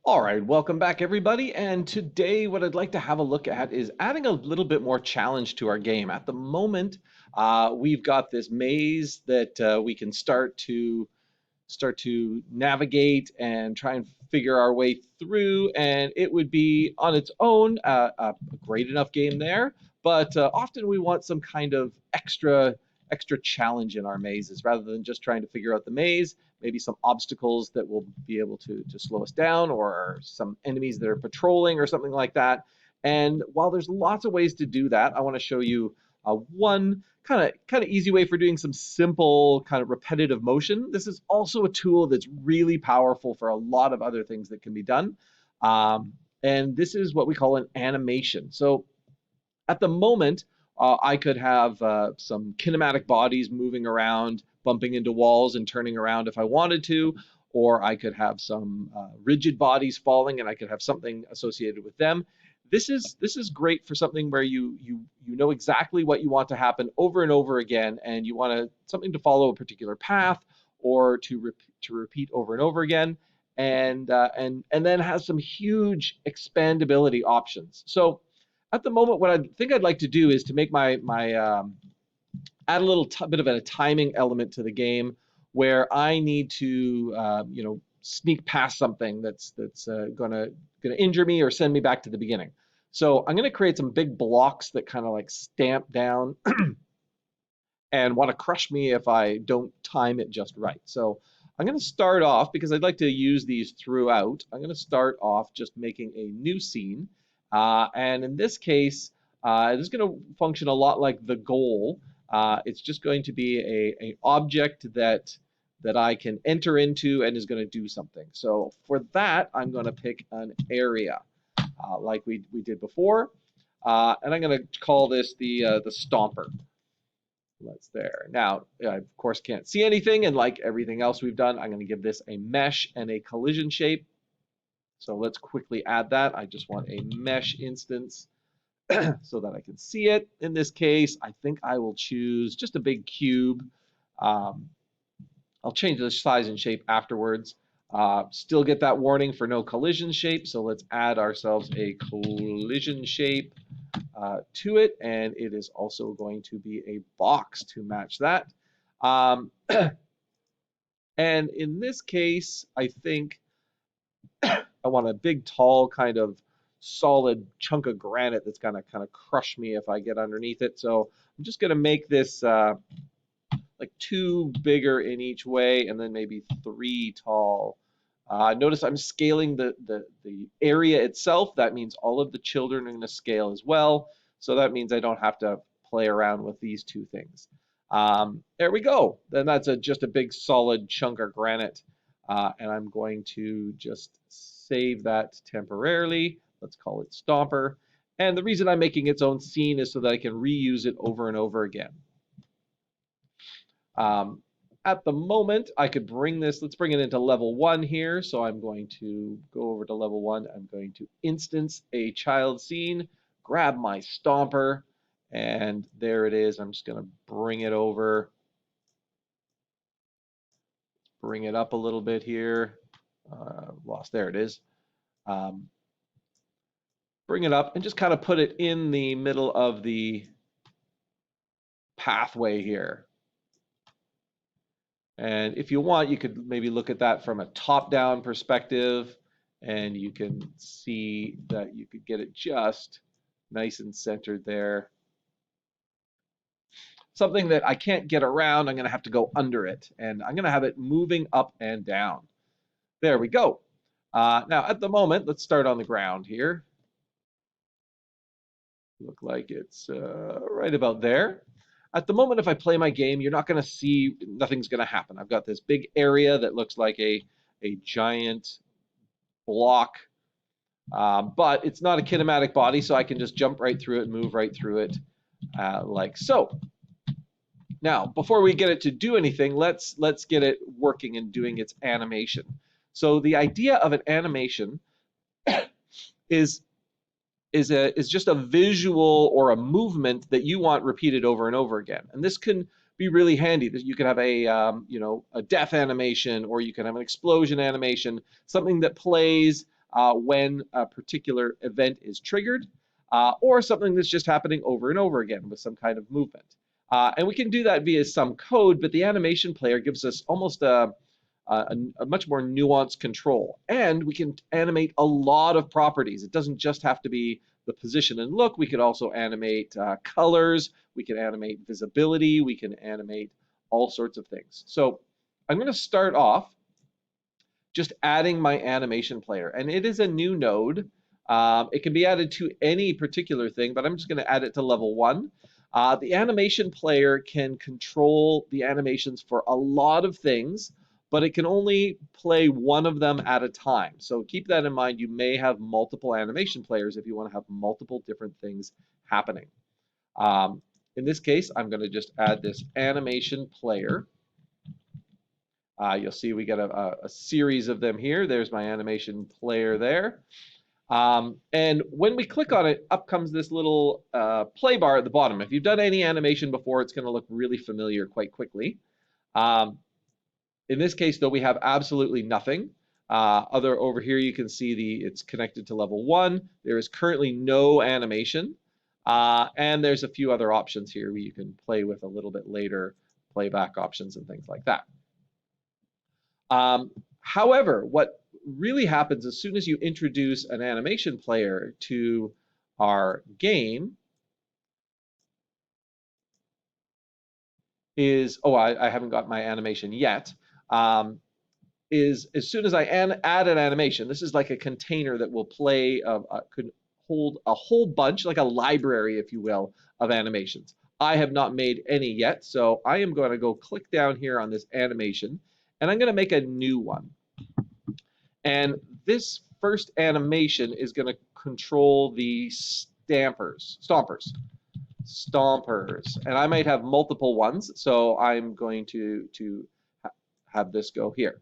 All right, welcome back everybody. And today what I'd like to have a look at is adding a little bit more challenge to our game. At the moment, we've got this maze that we can start to navigate and try and figure our way through. And it would be on its own a great enough game there, but often we want some kind of extra challenge in our mazes rather than just trying to figure out the maze. Maybe some obstacles that will be able to slow us down, or some enemies that are patrolling, or something like that. And while there's lots of ways to do that, I want to show you one kind of easy way for doing some simple kind of repetitive motion. This is also a tool that's really powerful for a lot of other things that can be done. Um, and this is what we call an animation. So at the moment, I could have some kinematic bodies moving around, bumping into walls and turning around if I wanted to, or I could have some rigid bodies falling, and I could have something associated with them. This is great for something where you know exactly what you want to happen over and over again, and you want something to follow a particular path, or to repeat over and over again, and then has some huge expandability options. So at the moment, what I think I'd like to do is to make my add a little bit of a timing element to the game, where I need to sneak past something that's gonna injure me or send me back to the beginning. So I'm gonna create some big blocks that kind of like stamp down and want to crush me if I don't time it just right. So I'm going to start off, because I'd like to use these throughout. I'm going to start off just making a new scene. And in this case, this is going to function a lot like the goal. It's just going to be a object that I can enter into and is going to do something. So for that, I'm going to pick an area like we did before. And I'm going to call this the stomper. That's there. Now, I of course can't see anything, and like everything else we've done, I'm going to give this a mesh and a collision shape. So let's quickly add that. I just want a mesh instance so that I can see it. In this case, I think I will choose just a big cube. Um, I'll change the size and shape afterwards. Still get that warning for no collision shape, so let's add ourselves a collision shape to it, and it is also going to be a box to match that. Um, and in this case, I think I want a big, tall, kind of solid chunk of granite that's gonna kind of crush me if I get underneath it. So I'm just gonna make this like two bigger in each way, and then maybe three tall. Notice I'm scaling the area itself. That means all of the children are going to scale as well. So that means I don't have to play around with these two things. There we go. Then that's just a big solid chunk of granite. And I'm going to just save that temporarily. Let's call it Stomper. And the reason I'm making its own scene is so that I can reuse it over and over again. Um, at the moment, I could bring this, let's bring it into level 1 here. So I'm going to go over to level 1. I'm going to instance a child scene, grab my stomper, and there it is. I'm just going to bring it over, bring it up a little bit here. There it is. Um, bring it up and just kind of put it in the middle of the pathway here. And if you want, you could maybe look at that from a top-down perspective, and you can see that you could get it just nice and centered there. Something that I can't get around, I'm going to have to go under it, and I'm going to have it moving up and down. There we go. Now, at the moment, let's start on the ground here. Look like it's right about there. At the moment, if I play my game, you're not going to see, nothing's going to happen. I've got this big area that looks like a giant block, but it's not a kinematic body, so I can just jump right through it, move right through it, like so. Now, before we get it to do anything, let's get it working and doing its animation. So the idea of an animation is just a visual or a movement that you want repeated over and over again. And this can be really handy. You can have a death animation, or you can have an explosion animation, something that plays when a particular event is triggered, or something that's just happening over and over again with some kind of movement. And we can do that via some code, but the animation player gives us almost a much more nuanced control. And we can animate a lot of properties. It doesn't just have to be the position and look. We could also animate colors. We can animate visibility. We can animate all sorts of things. So I'm going to start off just adding my animation player. And it is a new node. It can be added to any particular thing, but I'm just going to add it to level 1. The animation player can control the animations for a lot of things, but it can only play one of them at a time. So keep that in mind. You may have multiple animation players if you want to have multiple different things happening. In this case, I'm going to just add this animation player. You'll see we got a series of them here. There's my animation player there. And when we click on it, up comes this little play bar at the bottom. If you've done any animation before, it's going to look really familiar quite quickly. In this case, though, we have absolutely nothing. Over here, you can see it's connected to level 1. There is currently no animation. And there's a few other options here where you can play with a little bit later, playback options and things like that. However, what really happens as soon as you introduce an animation player to our game is, I haven't got my animation yet, is as soon as I add an animation, this is like a container that will play, could hold a whole bunch, like a library, if you will, of animations. I have not made any yet, so I am going to go click down here on this animation, and I'm going to make a new one. And this first animation is going to control the stompers. And I might have multiple ones, so I'm going to have this go here.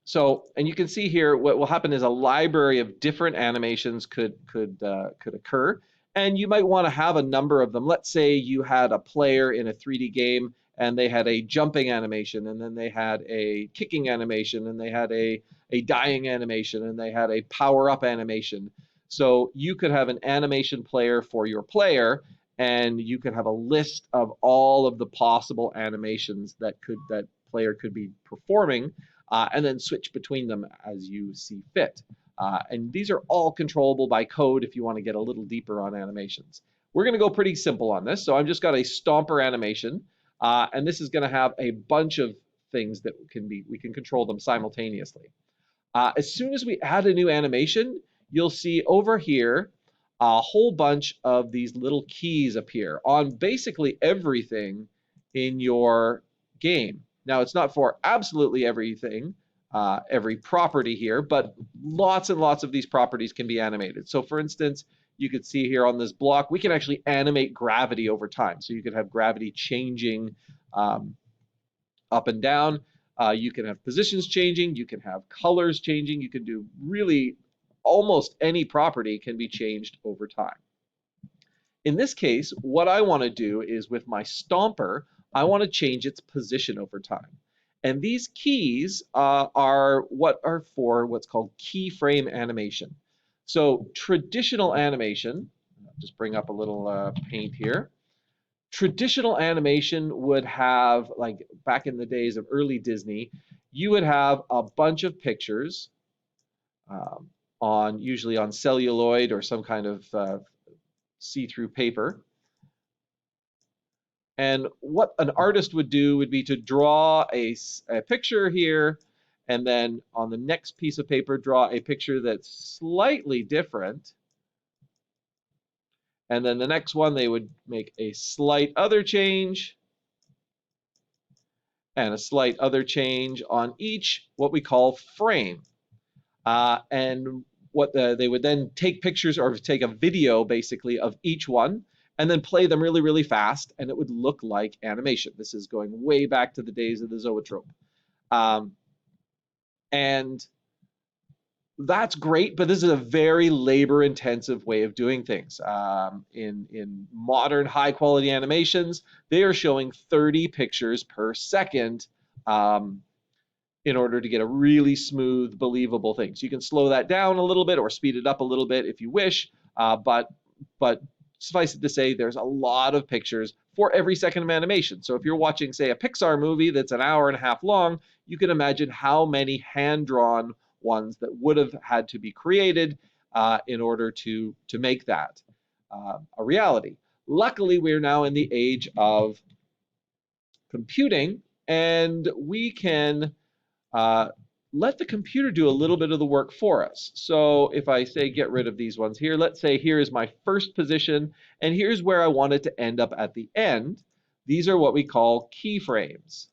So, and you can see here what will happen is a library of different animations could occur, and you might want to have a number of them. Let's say you had a player in a 3D game and they had a jumping animation, and then they had a kicking animation, and they had a dying animation, and they had a power-up animation. So you could have an animation player for your player, and you could have a list of all of the possible animations that player could be performing, and then switch between them as you see fit. And these are all controllable by code if you want to get a little deeper on animations. We're going to go pretty simple on this. So I've just got a stomper animation. And this is going to have a bunch of things that we can control them simultaneously. As soon as we add a new animation, you'll see over here a whole bunch of these little keys appear on basically everything in your game. Now, it's not for absolutely everything, every property here, but lots and lots of these properties can be animated. So for instance, you could see here on this block, we can actually animate gravity over time. So you could have gravity changing up and down. You can have positions changing. You can have colors changing. You can do really almost any property can be changed over time. In this case, what I want to do is with my stomper, I want to change its position over time. And these keys are for what's called keyframe animation. So traditional animation, I'll just bring up a little paint here. Traditional animation would have, like back in the days of early Disney, you would have a bunch of pictures usually on celluloid or some kind of see-through paper. And what an artist would do would be to draw a picture here, and then on the next piece of paper, draw a picture that's slightly different. And then the next one, they would make a slight other change and a slight other change on each what we call frame. And they would then take pictures or take a video basically of each one and then play them really, really fast, and it would look like animation. This is going way back to the days of the zoetrope. And that's great, but this is a very labor-intensive way of doing things. In modern high-quality animations, they are showing 30 pictures per second in order to get a really smooth, believable thing. So you can slow that down a little bit or speed it up a little bit if you wish, but suffice it to say, there's a lot of pictures for every second of animation. So if you're watching, say, a Pixar movie that's an hour and a half long, you can imagine how many hand-drawn ones that would have had to be created in order to make that a reality. Luckily, we're now in the age of computing, and we can uh, let the computer do a little bit of the work for us. So if I say get rid of these ones here, let's say here is my first position, and here's where I want it to end up at the end. These are what we call keyframes.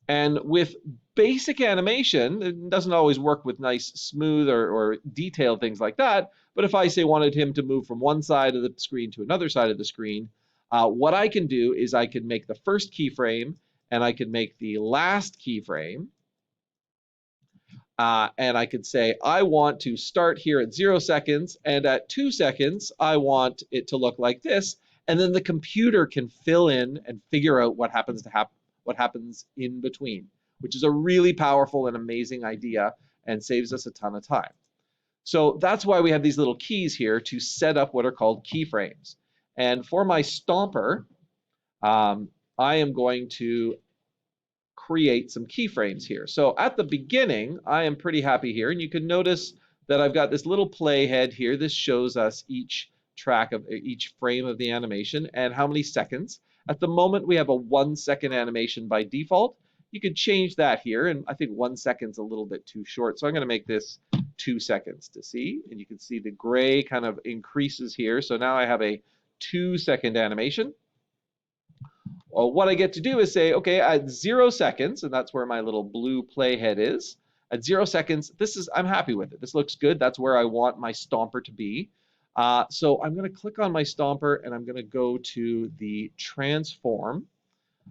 And with basic animation, it doesn't always work with nice, smooth, or detailed things like that. But if I say wanted him to move from one side of the screen to another side of the screen, what I can do is I can make the first keyframe and I can make the last keyframe. And I could say, I want to start here at 0 seconds, and at 2 seconds, I want it to look like this. And then the computer can fill in and figure out what happens in between, which is a really powerful and amazing idea and saves us a ton of time. So that's why we have these little keys here to set up what are called keyframes. And for my stomper, I am going to create some keyframes here. So at the beginning, I am pretty happy here, and you can notice that I've got this little playhead here. This shows us each frame of the animation and how many seconds. At the moment, we have a 1 second animation by default. You could change that here, and I think 1 second's a little bit too short, so I'm going to make this 2 seconds to see, and you can see the gray kind of increases here. So now I have a 2 second animation. Well, what I get to do is say, okay, at 0 seconds, and that's where my little blue playhead is. At 0 seconds, I'm happy with it. This looks good. That's where I want my stomper to be. So I'm going to click on my stomper, and I'm going to go to the transform.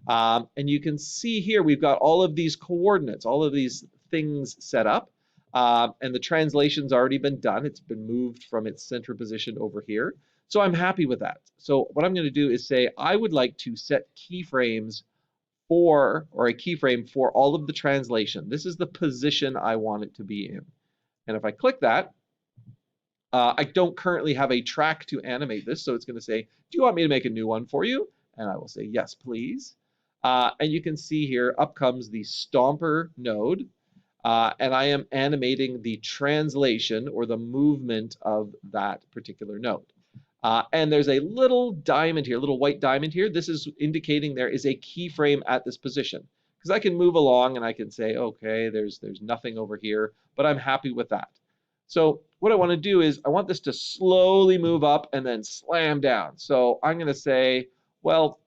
And you can see here we've got all of these coordinates, all of these things set up. And the translation's already been done. It's been moved from its center position over here. So I'm happy with that. So what I'm going to do is say I would like to set keyframes or a keyframe for all of the translation. This is the position I want it to be in. And if I click that, I don't currently have a track to animate this, so it's going to say, do you want me to make a new one for you? And I will say, yes, please. And you can see here, up comes the Stomper node, and I am animating the translation or the movement of that particular node. And there's a little diamond here, a little white diamond here. This is indicating there is a keyframe at this position. Because I can move along and I can say, okay, there's nothing over here, but I'm happy with that. So what I want to do is I want this to slowly move up and then slam down. So I'm going to say, well,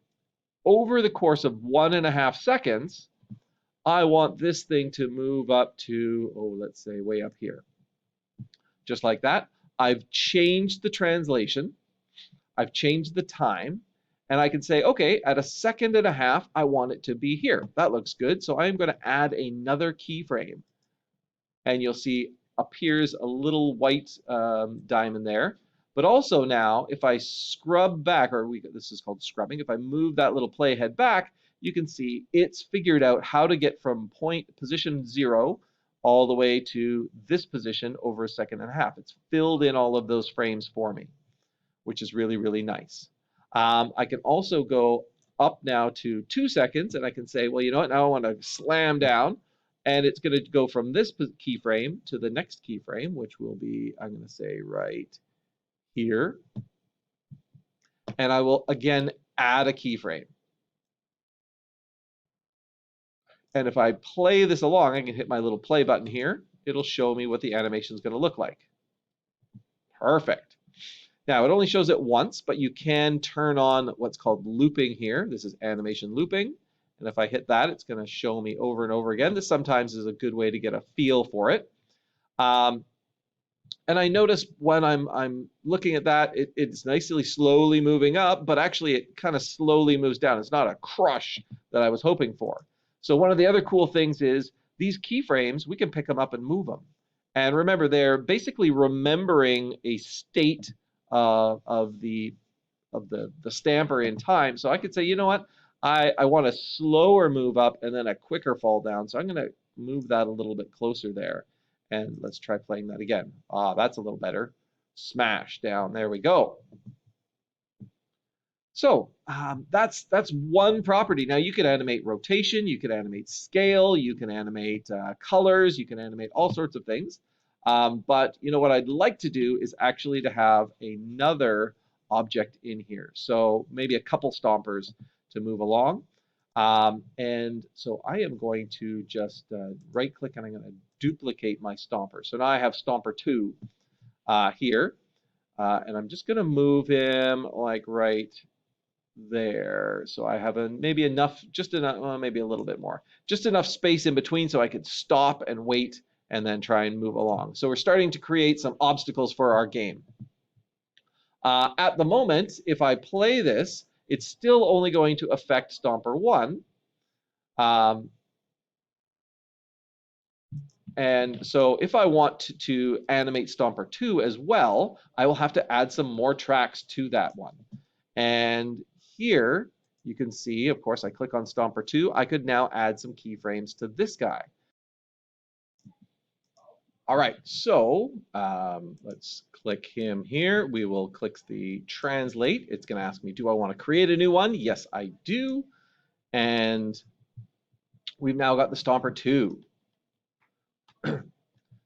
over the course of 1.5 seconds, I want this thing to move up to, let's say way up here. Just like that. I've changed the translation. I've changed the time, and I can say, okay, at 1.5 seconds, I want it to be here. That looks good. So I'm going to add another keyframe. And you'll see appears a little white diamond there. But also now, if I scrub back, this is called scrubbing, if I move that little playhead back, you can see it's figured out how to get from position 0 all the way to this position over 1.5 seconds. It's filled in all of those frames for me, which is really, really nice. I can also go up now to 2 seconds, and I can say, well, you know what, now I want to slam down, and it's going to go from this keyframe to the next keyframe, which will be, I'm going to say right here. And I will, again, add a keyframe. And if I play this along, I can hit my little play button here. It'll show me what the animation is going to look like. Perfect. Now, it only shows it once, but you can turn on what's called looping here. This is animation looping. And if I hit that, it's going to show me over and over again. This sometimes is a good way to get a feel for it. And I notice when I'm looking at that, it's nicely slowly moving up, but actually it kind of slowly moves down. It's not a crush that I was hoping for. So one of the other cool things is these keyframes, we can pick them up and move them. And remember, they're basically remembering a state of the stamper in time. So I could say, you know what, I want a slower move up and then a quicker fall down. So I'm going to move that a little bit closer there. And let's try playing that again. Ah, that's a little better. Smash down. There we go. So that's one property. Now you can animate rotation, you can animate scale, you can animate colors, you can animate all sorts of things. But you know what I'd like to do is actually to have another object in here. So maybe a couple stompers to move along. And so I am going to just right click and I'm going to duplicate my stomper. So now I have stomper 2 here. And I'm just going to move him like right there. So I have maybe enough, just enough, well, maybe a little bit more, just enough space in between so I could stop and wait and then try and move along. So we're starting to create some obstacles for our game. At the moment, if I play this, it's still only going to affect Stomper 1. And so if I want to animate Stomper 2 as well, I will have to add some more tracks to that one. And here you can see, of course, I click on Stomper 2, I could now add some keyframes to this guy. All right, so let's click him here. We will click the translate. It's going to ask me, do I want to create a new one? Yes, I do. And we've now got the Stomper 2.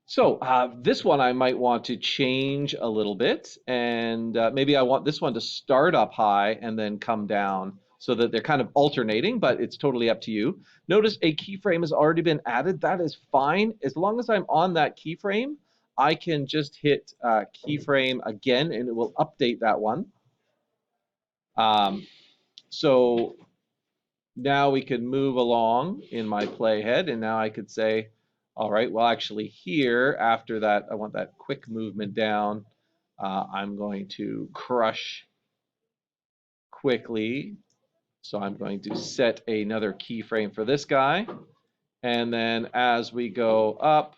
So this one I might want to change a little bit, and maybe I want this one to start up high and then come down so that they're kind of alternating, but it's totally up to you. Notice a keyframe has already been added. That is fine. As long as I'm on that keyframe, I can just hit keyframe again and it will update that one. So now we can move along in my playhead, and now I could say, all right, well, actually here, after that, I want that quick movement down. I'm going to crush quickly. So I'm going to set another keyframe for this guy. And then as we go up,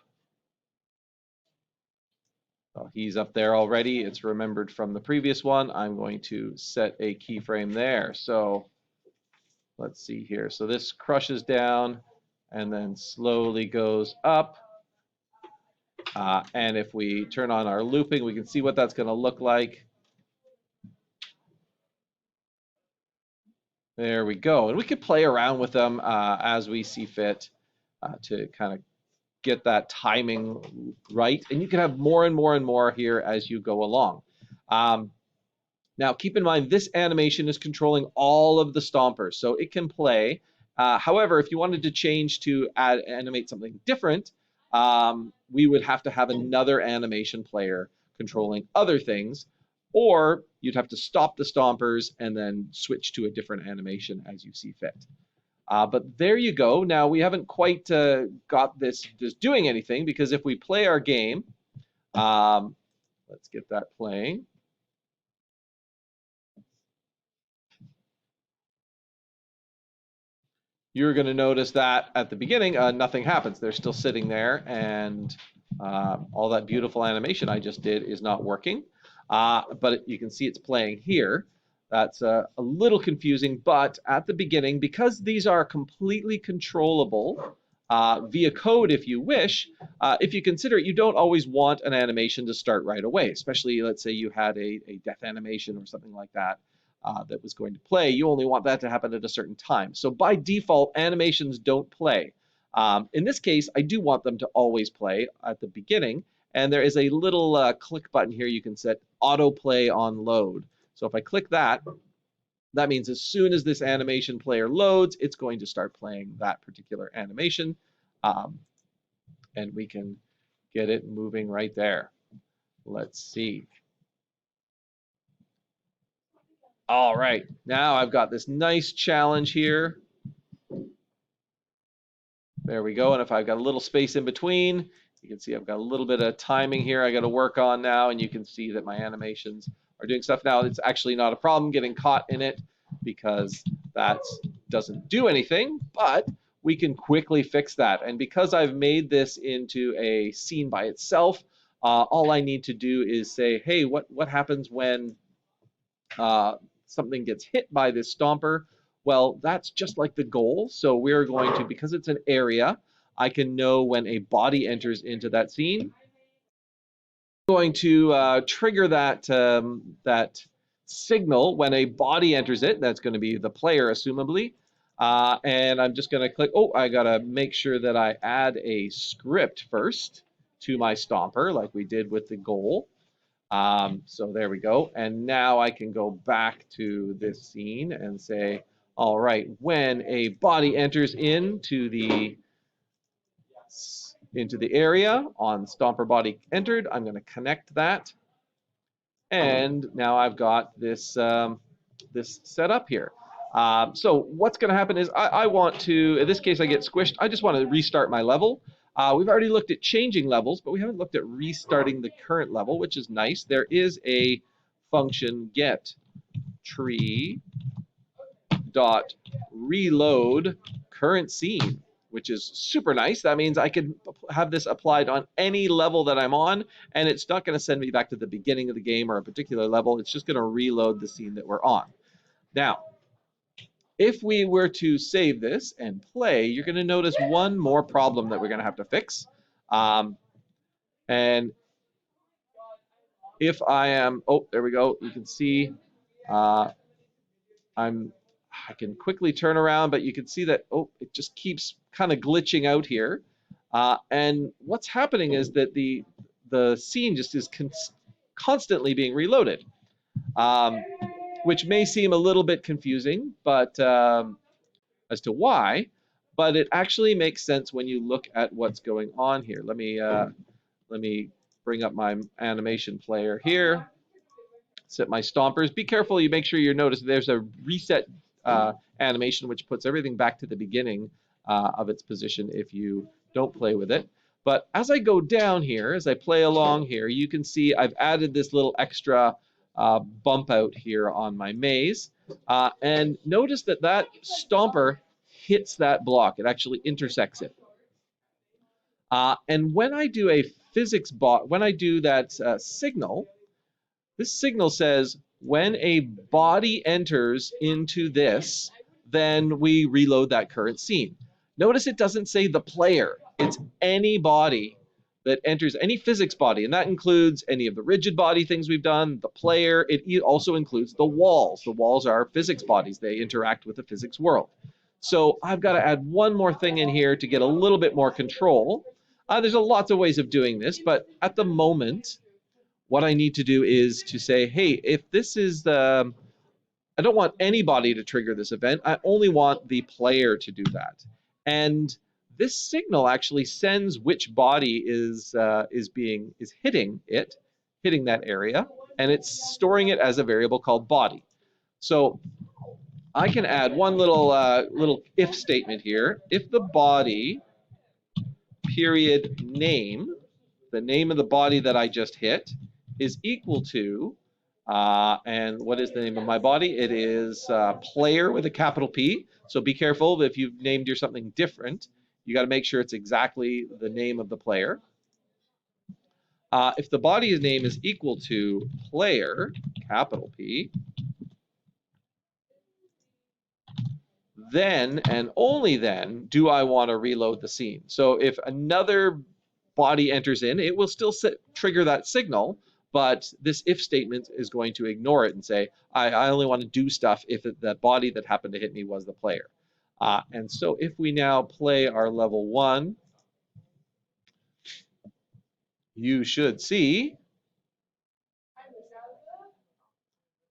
well, he's up there already. It's remembered from the previous one. I'm going to set a keyframe there. So let's see here. So this crushes down and then slowly goes up. And if we turn on our looping, we can see what that's going to look like. There we go. And we could play around with them as we see fit to kind of get that timing right. And you can have more and more and more here as you go along. Now, keep in mind, this animation is controlling all of the stompers, so it can play. However, if you wanted to change to animate something different, we would have to have another animation player controlling other things, or you'd have to stop the stompers and then switch to a different animation as you see fit. But there you go. Now, we haven't quite got this doing anything, because if we play our game, let's get that playing. You're going to notice that at the beginning, nothing happens. They're still sitting there, and all that beautiful animation I just did is not working. But you can see it's playing here. That's a little confusing, but at the beginning, because these are completely controllable via code if you wish, if you consider it, you don't always want an animation to start right away, especially let's say you had a death animation or something like that. That was going to play, you only want that to happen at a certain time. So by default, animations don't play. In this case, I do want them to always play at the beginning, and there is a little click button here you can set autoplay on load. So if I click that, that means as soon as this animation player loads, it's going to start playing that particular animation, and we can get it moving right there. Let's see. All right, now I've got this nice challenge here. There we go, and if I've got a little space in between, you can see I've got a little bit of timing here I got to work on now, and you can see that my animations are doing stuff now. It's actually not a problem getting caught in it because that doesn't do anything, but we can quickly fix that. And because I've made this into a scene by itself, all I need to do is say, hey, what happens when something gets hit by this stomper? Well, that's just like the goal. So we're going to, because it's an area, I can know when a body enters into that scene. I'm going to trigger that signal when a body enters it. That's going to be the player, assumably. And I'm just going to click. Oh, I got to make sure that I add a script first to my Stomper, like we did with the goal. So there we go. And now I can go back to this scene and say, all right, when a body enters into the area on Stomper body entered, I'm going to connect that. And now I've got this, this set up here. So what's going to happen is I want to, in this case, I get squished. I just want to restart my level. We've already looked at changing levels, but we haven't looked at restarting the current level, which is nice. There is a function get tree dot reload current scene, which is super nice. That means I can have this applied on any level that I'm on, and it's not going to send me back to the beginning of the game or a particular level. It's just going to reload the scene that we're on. Now, if we were to save this and play, you're going to notice one more problem that we're going to have to fix. And if I am, oh, there we go. You can see I can quickly turn around, but you can see that, oh, it just keeps kind of glitching out here. And what's happening is that the scene just is constantly being reloaded, which may seem a little bit confusing, but as to why, but it actually makes sense when you look at what's going on here. Let me bring up my animation player here. Set my stompers. Be careful. You make sure you notice there's a reset animation which puts everything back to the beginning of its position if you don't play with it. But as I go down here, as I play along here, you can see I've added this little extra bump out here on my maze. And notice that that stomper hits that block. It actually intersects it. And when I do a physics bot, when I do that signal, this signal says when a body enters into this, then we reload that current scene. Notice it doesn't say the player. It's any body that enters, any physics body, and that includes any of the rigid body things we've done, the player. It also includes the walls. The walls are physics bodies. They interact with the physics world. So I've got to add one more thing in here to get a little bit more control. There's lots of ways of doing this, but at the moment, what I need to do is to say, hey, if this is the, I don't want anybody to trigger this event. I only want the player to do that. And this signal actually sends which body is hitting that area, and it's storing it as a variable called body. So I can add one little if statement here. If the body period name, the name of the body that I just hit, is equal to, and what is the name of my body? It is player with a capital P. So be careful if you've named your something different. You got to make sure it's exactly the name of the player. If the body's name is equal to player, capital P, then and only then do I want to reload the scene. So if another body enters in, it will still trigger that signal, but this if statement is going to ignore it and say, I only want to do stuff if that body that happened to hit me was the player. And so if we now play our level 1, you should see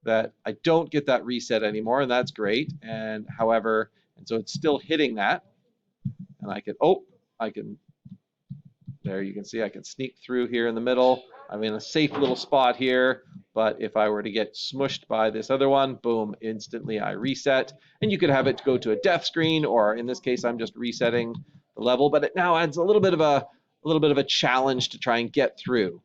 that I don't get that reset anymore, and that's great. And however, and so it's still hitting that, and I can, there you can see I can sneak through here in the middle. I'm in a safe little spot here, but if I were to get smushed by this other one, boom, instantly I reset. And you could have it go to a death screen, or in this case, I'm just resetting the level, but it now adds a little bit of a challenge to try and get through.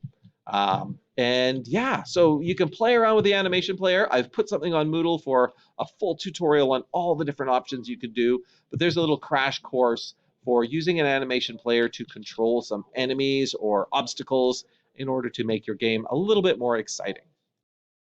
And yeah, so you can play around with the animation player. I've put something on Moodle for a full tutorial on all the different options you could do, but there's a little crash course for using an animation player to control some enemies or obstacles in order to make your game a little bit more exciting.